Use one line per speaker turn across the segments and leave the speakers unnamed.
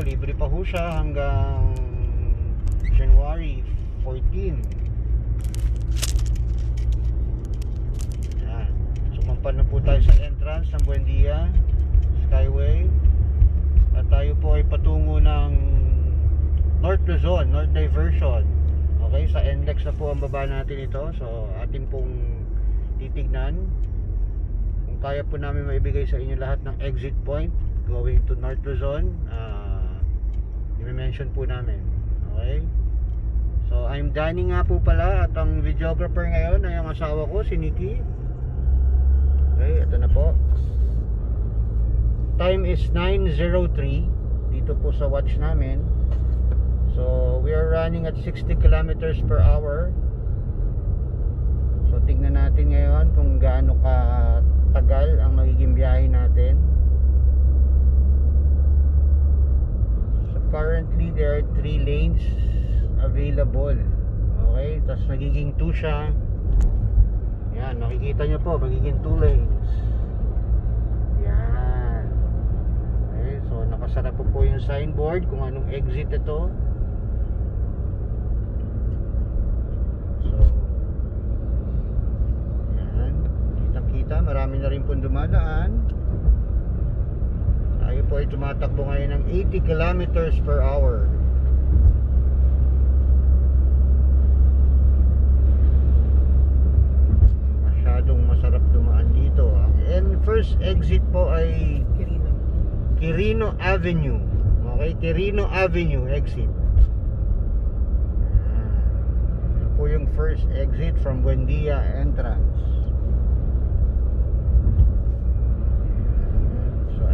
libre pa ho siya hanggang January 14. Yan. Sumampan na po tayo sa entrance ng Buendia Skyway. At tayo po ay patungo ng North Luzon, North Diversion. Okay, sa NLEX na po ang baba natin ito. So atin pong titignan kung kaya po namin maibigay sa inyo lahat ng exit point going to North Luzon. I-mention po namin. Okay, so I'm dining nga po pala. At ang videographer ngayon ay ang asawa ko, si Nikki. Okay, ito na po. Time is 9:03 dito po sa watch namin. So we are running at 60 kilometers per hour. So tingnan natin ngayon kung gaano katagal ang magiging biyahe natin. So currently there are 3 lanes available. Okay, tapos magiging 2 siya. Yan, makikita nyo po, magiging 2 lanes. Yan. Okay, so nakasara po yung signboard kung anong exit ito. Marami na rin pong dumadaan. Tayo po ay tumatakbo ngayon ng 80 kilometers per hour. Masyadong masarap dumaan dito. And first exit po ay Quirino Avenue. Okay, Quirino Avenue exit. Yan po yung first exit from Buendia entrance.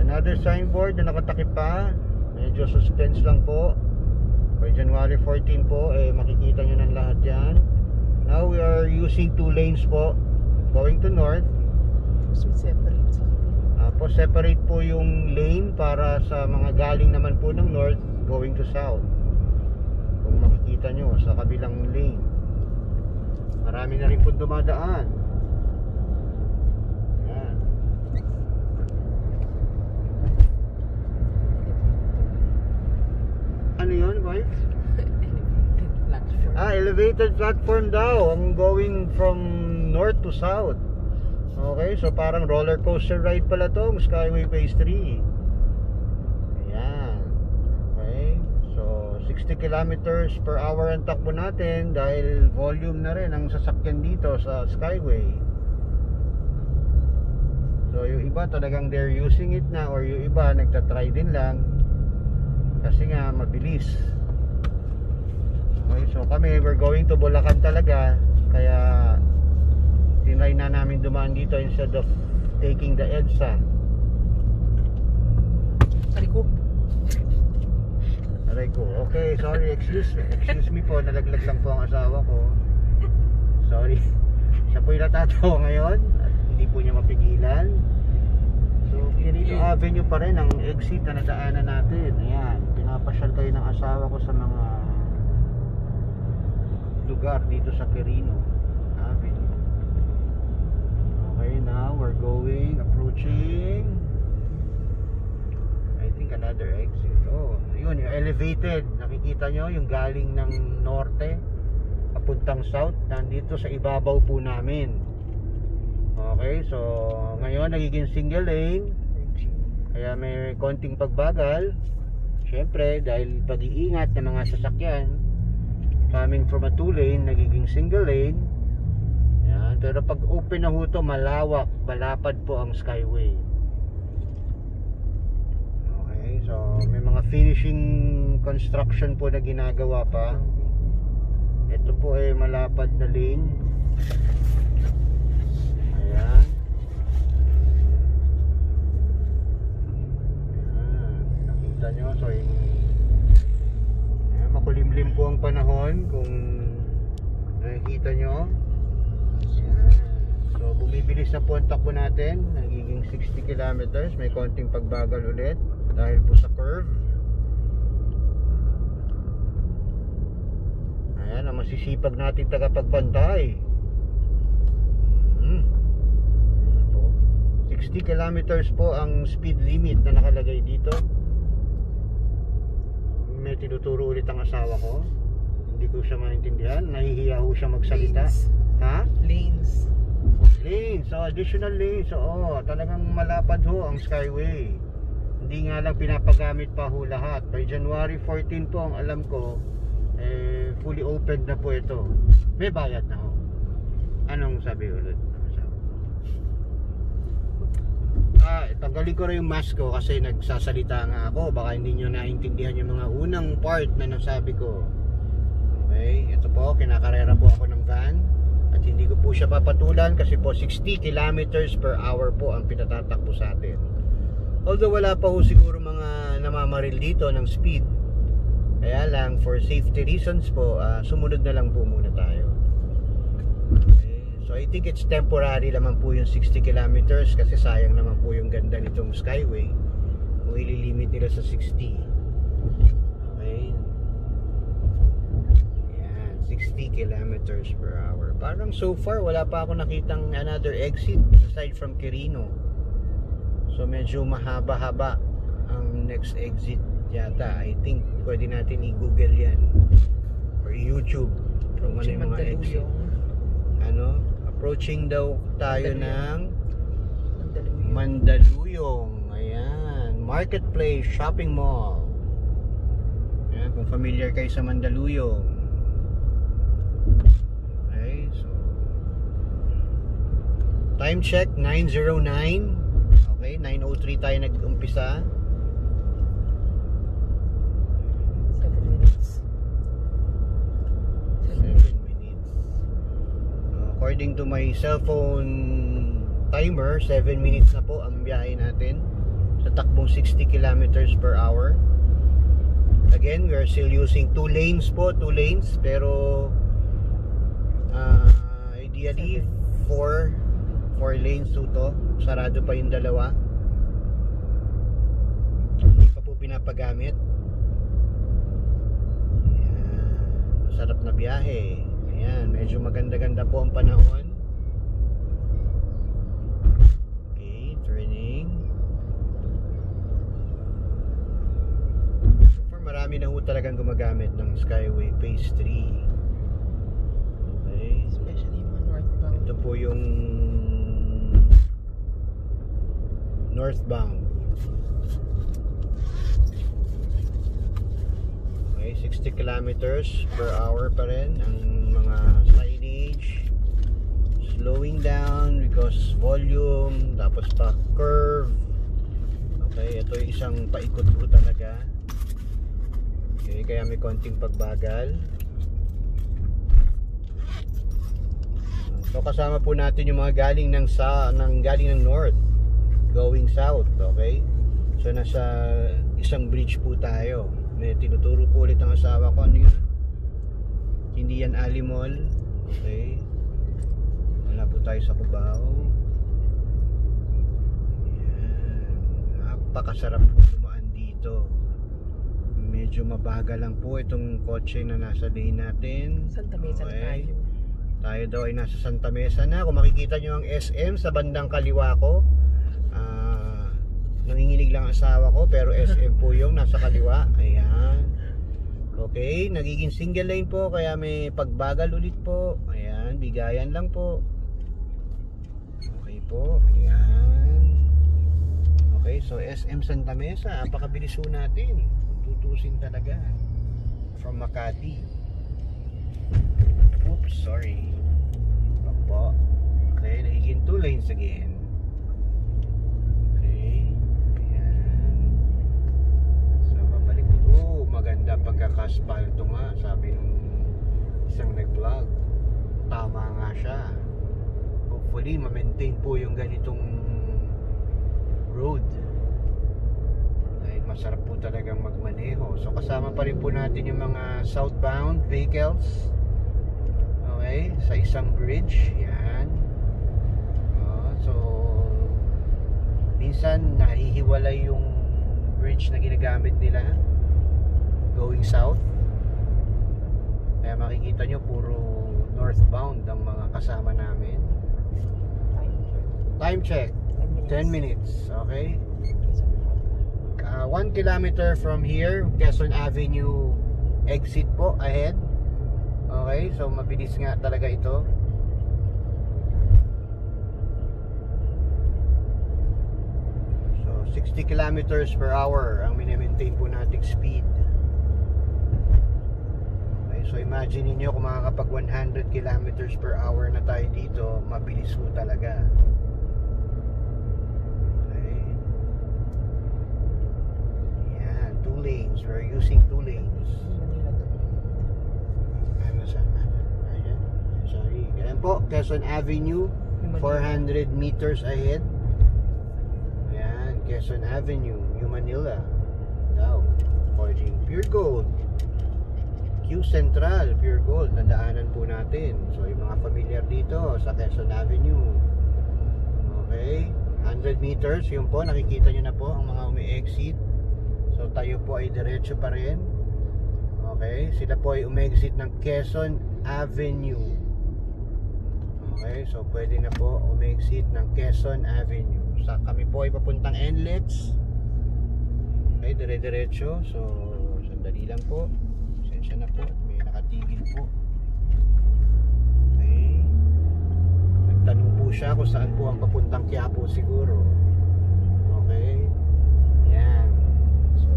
Another signboard na nakatakip pa, medyo suspense lang po. By January 14 po, makikita nyo ng lahat yan. Now we are using 2 lanes po going to north.
So separate.
Separate po yung lane para sa mga galing naman po ng north going to south. Kung makikita nyo sa kabilang lane, marami na rin po dumadaan. Ano yun, boys? Elevated platform daw. I'm going from north to south. Okay, so parang roller coaster ride pala to, Skyway Phase 3. Ayan. Okay, so 60 kilometers per hour ang takbo natin dahil volume na rin ang sasakyan dito sa Skyway. So yung iba talagang they're using it na, or yung iba nagtatry din lang kasi nga mabilis. Okay, so kami we're going to Bulacan talaga, kaya tinry na namin dumaan dito instead of taking the EDSA. Aray ko. Okay, sorry, excuse me po, nalaglag lang po ang asawa ko. Sorry. Siya po yung natatawa ngayon at hindi po niya mapigilan. So Quirino Avenue pa rin ang exit na nadaanan natin. Ayan, pinapasyal kayo ng asawa ko sa mga lugar dito sa Quirino Avenue. Okay, now we're approaching I think another exit. Oh, yun, yung elevated. Nakikita nyo yung galing ng norte papuntang south, nandito sa ibabaw po namin. Okay, so ngayon nagiging single lane, kaya may konting pagbagal. Siyempre dahil pag-iingat ng mga sasakyan, coming from a 2 lane nagiging single lane. Yan. Pero pag open na ho to, malawak, malapad po ang Skyway. Okay, so may mga finishing construction po na ginagawa pa. Ito po ay malapad na lane. Ayan. Nakita nyo, so makulimlim po ang panahon kung nakikita nyo. Ayan. So bumibilis na po ang takbo natin, nagiging 60 kilometers. May konting pagbagal ulit dahil po sa curve. Ayan, ang masisipag natin tagapagpantay. 60 kilometers po ang speed limit na nakalagay dito. may tinuturo ulit ang asawa ko. Hindi ko siya maintindihan. Nahihiya ho siya magsalita.
Lanes.
Ha?
Lanes.
Lanes. So, additional lanes. Oo, talagang malapad ho ang Skyway. Hindi nga lang pinapagamit pa ho lahat. By January 14 po, ang alam ko, fully open na po ito. May bayad na ho. Anong sabi ulit? Tanggalin ko rin yung mask ko kasi nagsasalita nga ako. Baka hindi nyo naintindihan yung mga unang part na nasabi ko. Okay, ito po, kinakarera po ako ng van. At hindi ko po siya papatulan kasi po 60 kilometers per hour po ang pinatatakbo sa atin. Although wala pa ho siguro mga namamaril dito ng speed. Kaya lang, for safety reasons po, sumunod na lang po muna tayo. So I think it's temporary naman po yung 60 kilometers kasi sayang naman po yung ganda nitong Skyway kung ililimit nila sa 60. Okay. Yan, 60 kilometers per hour. Parang so far wala pa ako nakitang another exit aside from Quirino. So medyo mahaba-haba ang next exit yata. I think pwede natin i-google yan or YouTube kung ano yung mga exit. Ano? Approaching daw tayo ng Mandaluyong. Ayan, Marketplace Shopping Mall. Ayan, kung familiar kayo sa Mandaluyong. Okay, so time check 9:09. Okay, 9:03 tayo nag-umpisa.
7 minutes.
According to my cellphone timer, 7 minutes na po ang biyahe natin sa takbong 60 kilometers per hour. Again, we are still using 2 lanes po, 2 lanes, pero ideally 4 lanes to. Sarado pa yung dalawa. Hindi pa po pinapagamit. Ayan, masarap na biyahe. Ayan, medyo maganda-ganda po ang panahon. Okay, turning. So far, marami na ho talagang gumagamit ng Skyway Phase 3. Okay.
Especially yung northbound.
Ito po yung northbound. Okay, 60 kilometers per hour pa rin ang mga signage. Slowing down because volume, tapos pa curve. Okay, ito yung isang paikot po talaga. Okay, kaya may konting pagbagal. So kasama po natin yung mga galing ng north going south. Okay, so nasa isang bridge po tayo. May tinuturo po ulit ang asawa ko. Ano yun? Hindi yan Ali Mall. Okay, wala po tayo sa Cubao. Yan, napakasarap po dumaan dito. Medyo mabagal lang po itong kotse na nasa lane natin.
Santa Mesa na tayo.
Tayo daw ay nasa Santa Mesa na. Kung makikita nyo ang SM sa bandang kaliwa ko, nanginginig lang ang asawa ko, pero SM po yung nasa kaliwa. Ayan. Okay, nagiging single lane po, kaya may pagbagal ulit po. Ayan, bigayan lang po. Okay po. Ayan. Okay, so SM Santa Mesa, napakabilis po natin. Tutusin talaga. From Makati. Oops, sorry. Opo. Okay, nagiging 2 lanes again. Okay. Ayan. So, babalik po. Maganda pagkakaspalto nga, sabi nung isang nag-vlog. Tama nga siya. Hopefully, ma-maintain po yung ganitong road. Dahil masarap po talagang magmaneho. So, kasama pa rin po natin yung mga southbound vehicles. Okay, sa isang bridge. Yan. So minsan nahihiwalay yung bridge na ginagamit nila going south. Kaya makikita nyo puro northbound ang mga kasama namin. Time check 10 minutes. Okay, 1 kilometer from here, Quezon Avenue exit po ahead. Okay, so mabilis nga talaga ito. So 60 kilometers per hour ang mini-maintain po nating speed. Okay, so imagine niyo kung makakapag 100 kilometers per hour na tayo dito, mabilis po talaga. Okay. Yan, 2 lanes. We're using 2 lanes. Ayan. Sorry. Ayan po, Quezon Avenue, 400 meters ahead. Ayan, Quezon Avenue, New Manila. Now, according Pure Gold. Q Central, Pure Gold, nadaanan po natin. So, yung mga familiar dito sa Quezon Avenue. Okay, 100 meters, yun po, nakikita nyo na po ang mga umi-exit. So, tayo po ay diretso pa rin. Okay, sila po ay umi-exit ng Quezon Avenue. Okay, so pwede na po umi-exit ng Quezon Avenue. Sa kami po ay papuntang NLEX. Okay, dire-diretso. So, sandali lang po. Sensya na po, may nakatigil po. Okay, nagtanong po siya kung saan po ang papuntang Quiapo siguro. Okay, yan. So,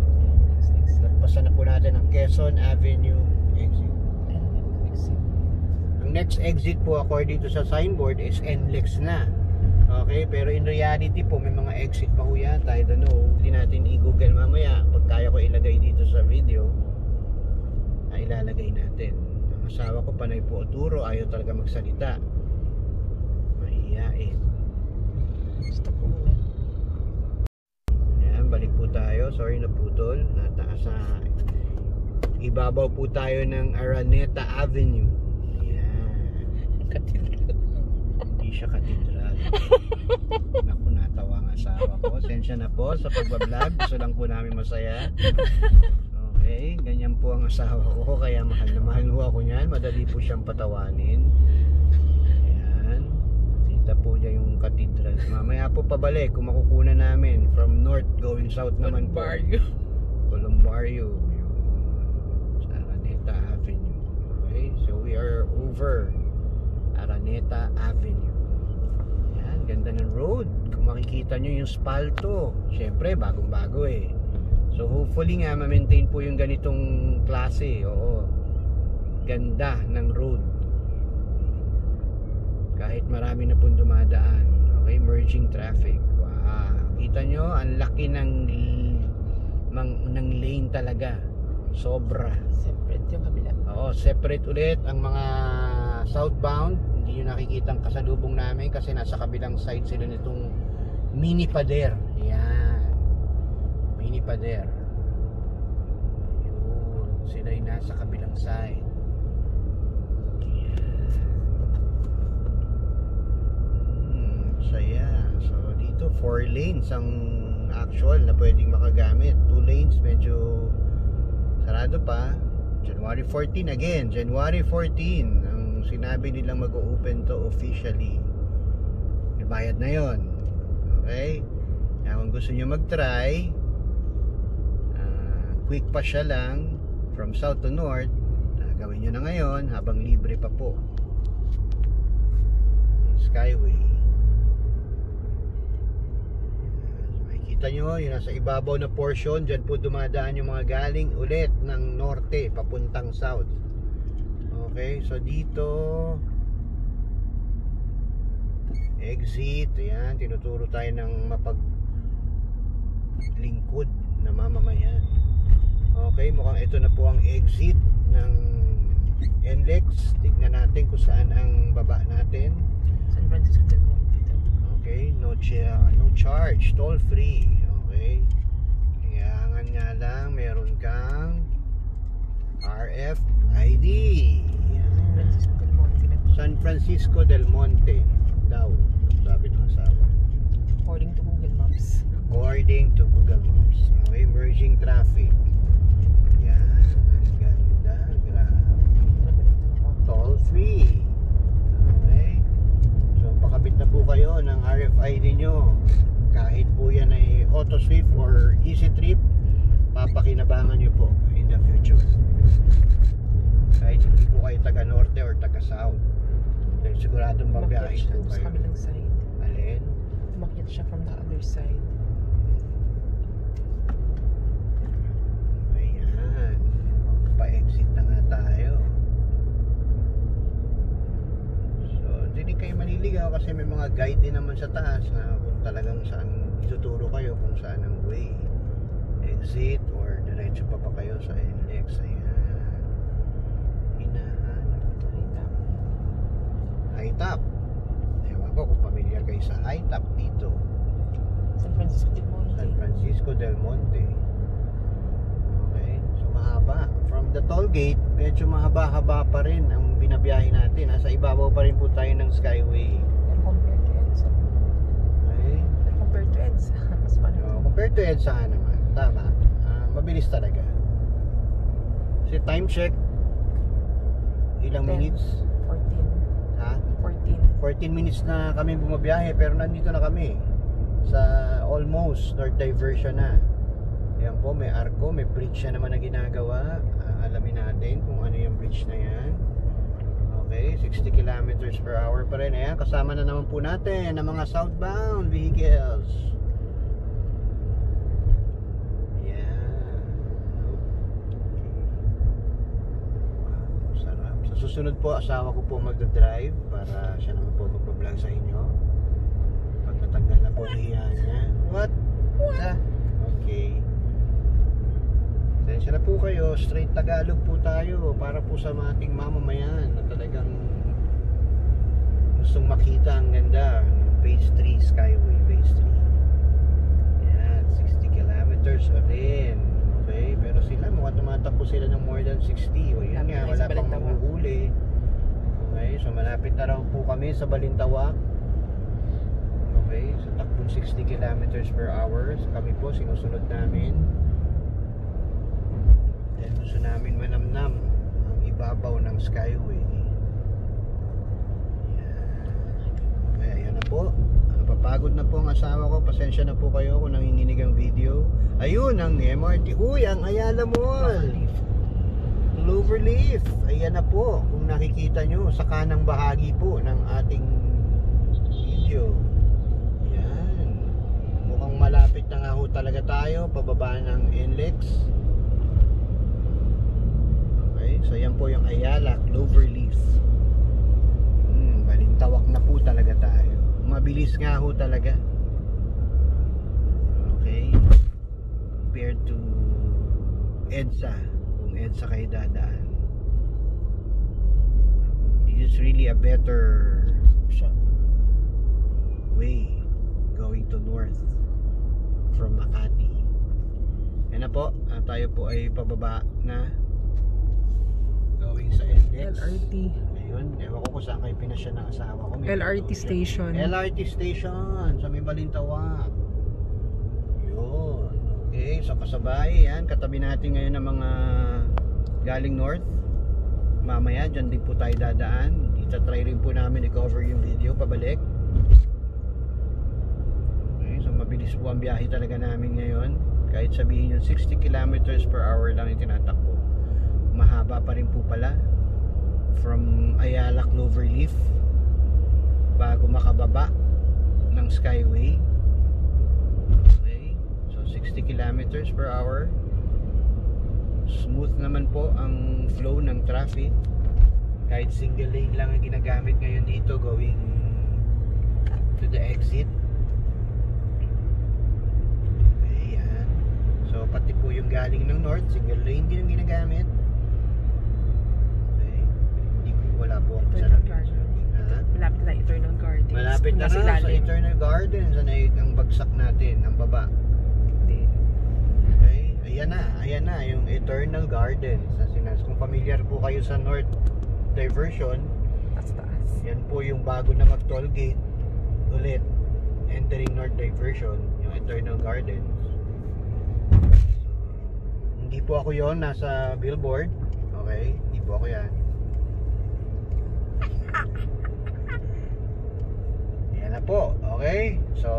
nagpasa na po natin ang Quezon Avenue exit. Ang next exit po according to sa signboard is NLEX na. Okay, pero in reality po may mga exit pa ho yata. I don't know, hindi natin i-google mamaya. Pag kaya ko ilagay dito sa video, ay ilalagay natin. Ang asawa ko panay po turo, ayaw talaga magsalita. Mahihiyain.
Stop po muna.
Ayan, balik po tayo. Sorry, naputol. Nataas sa ibabaw po tayo ng Araneta Avenue. Ayan.
Katedral.
Hindi siya katedral. Naku, natawa ang asawa ko. Sensya na po sa pagbablog. Gusto lang po namin masaya. Okay, ganyan po ang asawa ko. Kaya mahal na mahal ho ako niyan. Madali po siyang patawanin. Ayan. Kita po niya yung katedral. Mamaya po pabalik kung makukunan namin. From north going south naman po. Columbario. Sa Araneta Avenue. Okay, so we are over Araneta Avenue. Yan, ganda ng road. Kung makikita nyo yung spalto, syempre bagong bago eh. So hopefully nga ma-maintain po yung ganitong klase. Oo, ganda ng road kahit marami na pong dumadaan. Okay, merging traffic. Wow, kita nyo ang laki ng lane talaga. Sobra.
Separate yung kabila.
Oo, separate ulit ang mga southbound. Hindi nyo nakikita ang kasalubong namin kasi nasa kabilang side sila nitong mini pader. Yan, mini pader. Yun, sila yung nasa kabilang side. Yan. Saya. So dito 4 lanes ang actual na pwedeng makagamit. 2 lanes medyo sarado pa. January 14 again, January 14 ang sinabi nilang mag-open to officially. May bayad na yon. Okay, kaya kung gusto nyo mag-try, quick pa siya lang from south to north, gawin nyo na ngayon habang libre pa po. Skyway. Makikita nyo yung nasa ibabaw na portion. Dyan po dumadaan yung mga galing ulit ng norte papuntang south. Okay, so dito exit. Ayan, tinuturo tayo ng mapaglingkod na mamamayan. Okay, mukhang ito na po ang exit ng NLEX. Tignan natin kung saan ang baba natin.
San Francisco Del Monte.
Okay, no charge, toll free. Okay, kailangan nga lang meron kang RFID.
Francisco Del Monte.
San Francisco Del Monte daw, sabi ng asawa.
According to Google Maps.
According to Google Maps. Okay, merging traffic. Yan, ang ganda. Grabe. Toll free. Okay, so pakabit na po kayo ng RFID nyo. Kahit po yan ay AutoSwift or EasyTrip, papakinabangan nyo po in the future. Kahit hindi po kayo taga norte or taga south, dahil siguradong mabiyahe
Umakyat siya
po
sa
kayo.
kabilang side.
Alin?
Umakyat siya from the other side.
Ayan, pa-exit na nga tayo. So hindi kayo maniligaw kasi may mga guide din naman sa taas na kung talagang saan ituturo kayo, kung saan ang way, exit, or diretso pa kayo sa NX. Ayan, hinahanap high top. Ewan ko kung familiar kayo sa high top dito,
San Francisco del Monte.
San Francisco del Monte. Okay, so mahaba. From the toll gate, medyo mahaba-haba pa rin ang binabiyahe natin. Nasa ibabaw pa rin po tayo ng Skyway.
Pero compared to EDSA.
Okay?
Pero compared to EDSA, mas
So,
malaki.
compared to EDSA naman, tama. Mabilis talaga. Kasi time check, ilang
10,
minutes?
14.
Ha? 14
14.
minutes na kami bumabiyahe, pero nandito na kami sa almost north diversion na. Ayan po, may arco, may bridge na naman na ginagawa. Alamin natin kung ano yung bridge na yan. Okay, 60 kilometers per hour pa rin. Ayan, kasama na naman po natin ang mga southbound vehicles. Ayan. Wow, sarap. Sa susunod po, asawa ko po magdadrive para siya naman po magpa-vlog sa inyo. Pag natanggal na po hiya niya. What? Okay. Sensya na po kayo, straight Tagalog po tayo para po sa ating mamamayan na talagang gustong makita ang ganda ng Phase 3 Skyway, Phase 3. Yan, 60 kilometers rin. Okay, pero sila mukhang tumatakbo sila ng more than 60. O yun nga, wala pang mahuhuli. Okay, so malapit na raw po kami sa Balintawak. Okay, sa takbong 60 kilometers per hour. So kami po, sinusunod namin. Dahil gusto namin manamnam ang ibabaw ng Skyway. Okay, ayan na po. Napapagod na po ang asawa ko. Pasensya na po kayo kung nanginginig ang video. Ayun, ang MRT. Uy, ang Ayala Mall. Cloverleaf. Ayan na po. Kung nakikita nyo sa kanang bahagi po ng ating video. Yan. Mukhang malapit na nga ho talaga tayo. Pababa ng NLEX. Okay, so yan po yung Ayala Cloverleaf. Balintawak na po talaga tayo. Mabilis nga ho talaga. Okay, compared to EDSA, kung EDSA kayo dadaan, this is really a better way going to north from Makati. Yan na po, tayo po ay pababa na going sa NLEX.
LRT.
Ayun, ewan ko kung saan kayo pinasya ng asawa ko. May
LRT station.
LRT station sa may Balintawak. Yun. Okay, so kasabay yan, katabi natin ngayon ng mga galing north. Mamaya dyan din po tayo dadaan. Itatry rin po namin i-cover yung video pabalik. Okay, so mabilis po ang biyahe talaga namin ngayon. Kahit sabihin yung 60 kilometers per hour lang yung tinatakbo, mahaba pa rin po pala from Ayala Cloverleaf bago makababa ng Skyway. Okay, so 60 kilometers per hour. Smooth naman po ang flow ng traffic. Kahit single lane lang ang ginagamit ngayon dito going to the exit. Ayan. So pati po yung galing ng north, single lane din ang ginagamit. Okay. Hindi ko, wala po akong
Eternal
salamin.
Gardens.
Ha?
Malapit na Eternal Gardens.
Malapit na
Nasa
raw sa
ilalim.
Eternal Gardens. Ano ang bagsak natin, ang baba.
Hindi.
Okay, ayan na yung Eternal Gardens. Kung familiar po kayo sa North Diversion,
Taas.
yan po yung bago na mag toll gate ulit, entering North Diversion, yung Eternal Gardens. Hindi po ako yon, nasa billboard. Okay, hindi po ako yan. Yan na po. Okay, so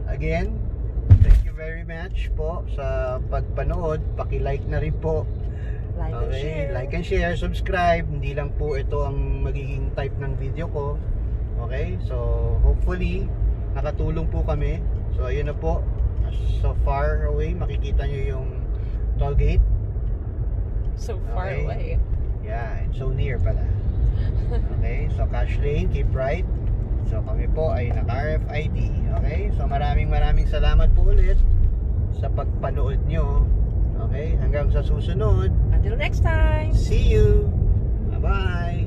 again, thank you very very much po sa pagpanood. Paki-like na rin po.
Like and
Okay,
share.
like and share, subscribe. Hindi lang po ito ang magiging type ng video ko. Okay, so hopefully nakatulong po kami. So ayun na po. So far away, makikita nyo yung toll gate.
So far
Okay.
away.
Yeah, it's so near pala. Okay, so Cash Lane, keep right. So kami po ay naka-RFID. Okay, so maraming salamat po ulit sa pagpanood nyo. Okay, hanggang sa susunod.
Until next time.
See you. Bye-bye.